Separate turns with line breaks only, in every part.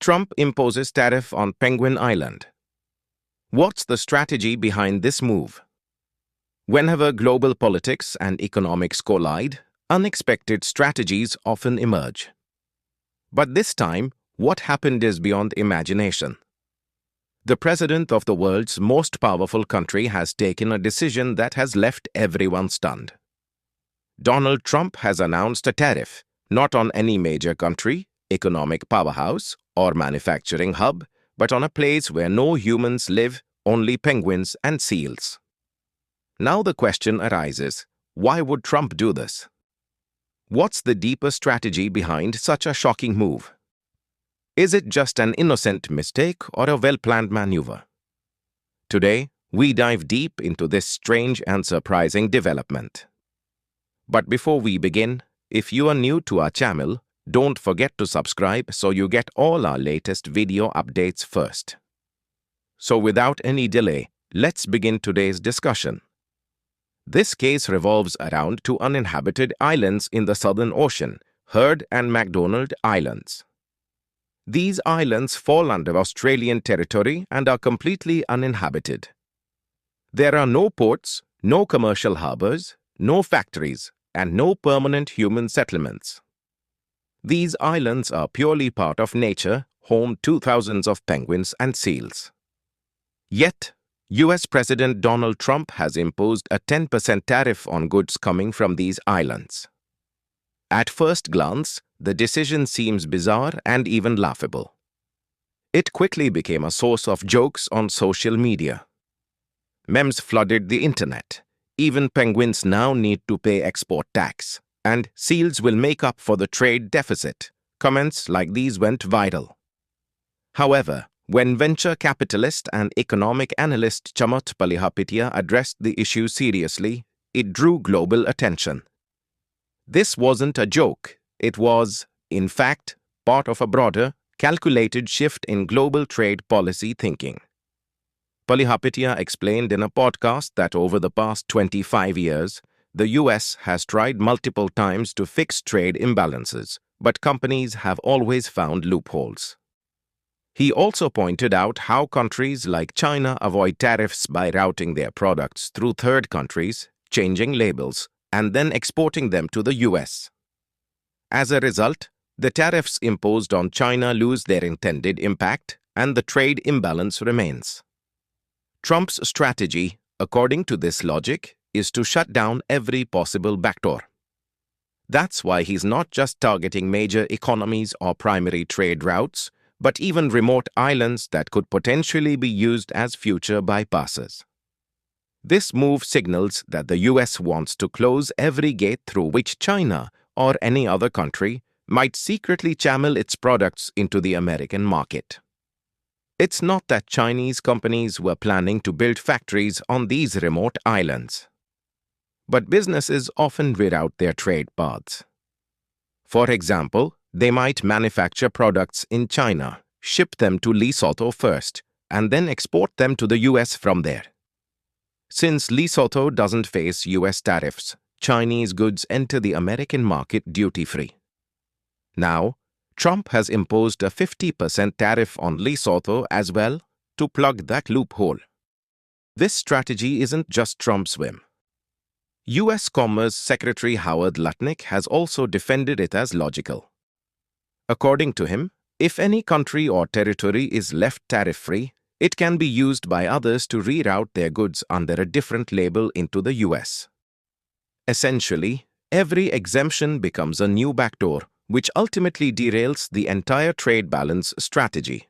Trump imposes tariff on Penguin Island. What's the strategy behind this move? Whenever global politics and economics collide, unexpected strategies often emerge. But this time, what happened is beyond imagination. The president of the world's most powerful country has taken a decision that has left everyone stunned. Donald Trump has announced a tariff, not on any major country, economic powerhouse, or manufacturing hub, but on a place where no humans live, only penguins and seals. Now the question arises, why would Trump do this? What's the deeper strategy behind such a shocking move? Is it just an innocent mistake or a well-planned maneuver? Today, we dive deep into this strange and surprising development. But before we begin, if you are new to our channel, don't forget to subscribe so you get all our latest video updates first. So without any delay, let's begin today's discussion. This case revolves around two uninhabited islands in the Southern Ocean, 𝐼rd and McDonald Islands. These islands fall under Australian territory and are completely uninhabited. There are no ports, no commercial harbors, no factories, and no permanent human settlements. These islands are purely part of nature, home to thousands of penguins and seals. Yet, US President Donald Trump has imposed a 10% tariff on goods coming from these islands. At first glance, the decision seems bizarre and even laughable. It quickly became a source of jokes on social media. Memes flooded the internet. Even penguins now need to pay export tax, and seals will make up for the trade deficit. Comments like these went viral. However, when venture capitalist and economic analyst 𝐮𝐻𝐿𝐼 Palihapitiya addressed the issue seriously, it drew global attention. This wasn't a joke. It was, in fact, part of a broader, calculated shift in global trade policy thinking. Palihapitiya explained in a podcast that over the past 25 years, the US has tried multiple times to fix trade imbalances, but companies have always found loopholes. He also pointed out how countries like China avoid tariffs by routing their products through third countries, changing labels, and then exporting them to the US. As a result, the tariffs imposed on China lose their intended impact, and the trade imbalance remains. Trump's strategy, according to this logic, is to shut down every possible backdoor. That's why he's not just targeting major economies or primary trade routes, but even remote islands that could potentially be used as future bypasses. This move signals that the US wants to close every gate through which China or any other country might secretly channel its products into the American market. It's not that Chinese companies were planning to build factories on these remote islands. But businesses often reroute their trade paths. For example, they might manufacture products in China, ship them to Lesotho first, and then export them to the US from there. Since Lesotho doesn't face US tariffs, Chinese goods enter the American market duty-free. Now, Trump has imposed a 50% tariff on Lesotho as well to plug that loophole. This strategy isn't just Trump's whim. US Commerce Secretary Howard Lutnick has also defended it as logical. According to him, if any country or territory is left tariff-free, it can be used by others to reroute their goods under a different label into the US. Essentially, every exemption becomes a new backdoor, which ultimately derails the entire trade balance strategy.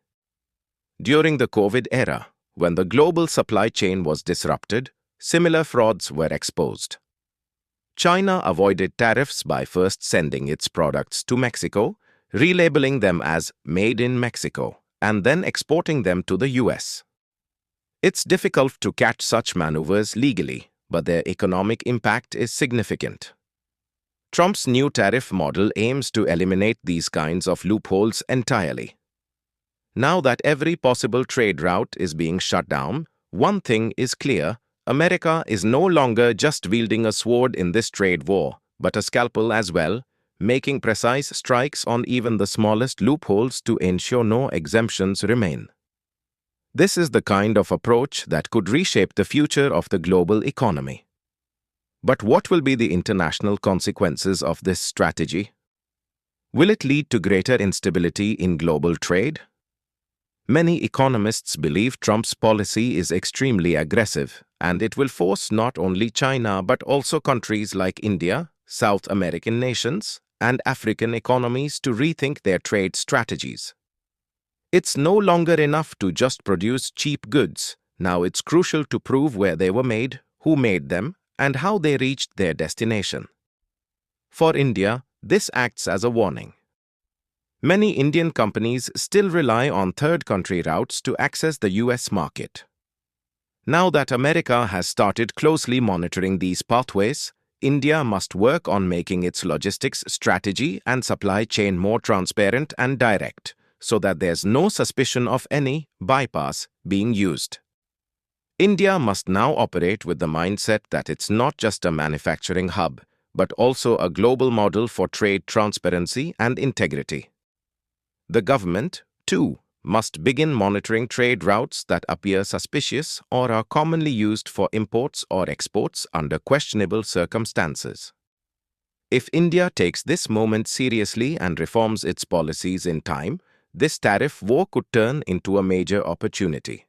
During the COVID era, when the global supply chain was disrupted, similar frauds were exposed. China avoided tariffs by first sending its products to Mexico, relabeling them as Made in Mexico, and then exporting them to the US. It's difficult to catch such maneuvers legally, but their economic impact is significant. Trump's new tariff model aims to eliminate these kinds of loopholes entirely. Now that every possible trade route is being shut down, one thing is clear: America is no longer just wielding a sword in this trade war, but a scalpel as well, making precise strikes on even the smallest loopholes to ensure no exemptions remain. This is the kind of approach that could reshape the future of the global economy. But what will be the international consequences of this strategy? Will it lead to greater instability in global trade? Many economists believe Trump's policy is extremely aggressive, and it will force not only China but also countries like India, South American nations, and African economies to rethink their trade strategies. It's no longer enough to just produce cheap goods. Now it's crucial to prove where they were made, who made them, and how they reached their destination. For India, this acts as a warning. Many Indian companies still rely on third-country routes to access the US market. Now that America has started closely monitoring these pathways, India must work on making its logistics strategy and supply chain more transparent and direct, so that there's no suspicion of any bypass being used. India must now operate with the mindset that it's not just a manufacturing hub, but also a global model for trade transparency and integrity. The government, too, must begin monitoring trade routes that appear suspicious or are commonly used for imports or exports under questionable circumstances. If India takes this moment seriously and reforms its policies in time, this tariff war could turn into a major opportunity.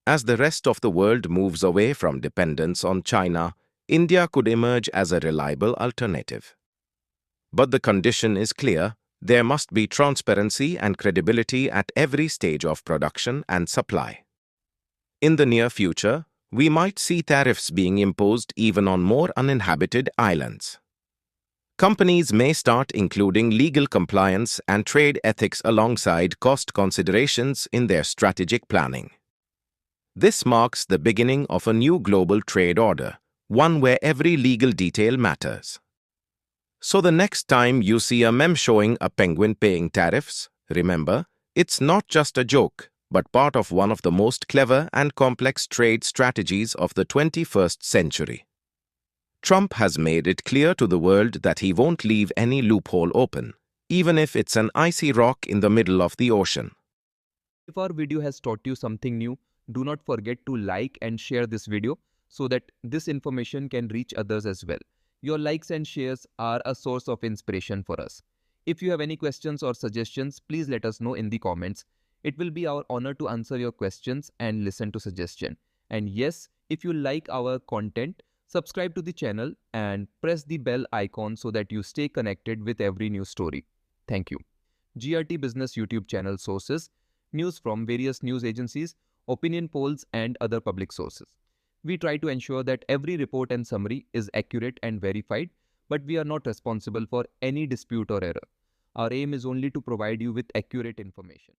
As the rest of the world moves away from dependence on China, India could emerge as a reliable alternative. But the condition is clear: there must be transparency and credibility at every stage of production and supply. In the near future, we might see tariffs being imposed even on more uninhabited islands. Companies may start including legal compliance and trade ethics alongside cost considerations in their strategic planning. This marks the beginning of a new global trade order, one where every legal detail matters. So the next time you see a meme showing a penguin paying tariffs, remember, it's not just a joke, but part of one of the most clever and complex trade strategies of the 21st century. Trump has made it clear to the world that he won't leave any loophole open, even if it's an icy rock in the middle of the ocean.
If our video has taught you something new, do not forget to like and share this video so that this information can reach others as well. Your likes and shares are a source of inspiration for us. If you have any questions or suggestions, please let us know in the comments. It will be our honor to answer your questions and listen to suggestions. And yes, if you like our content, subscribe to the channel and press the bell icon so that you stay connected with every new story. Thank you. GRT Business YouTube channel sources: news from various news agencies, opinion polls, and other public sources. We try to ensure that every report and summary is accurate and verified, but we are not responsible for any dispute or error. Our aim is only to provide you with accurate information.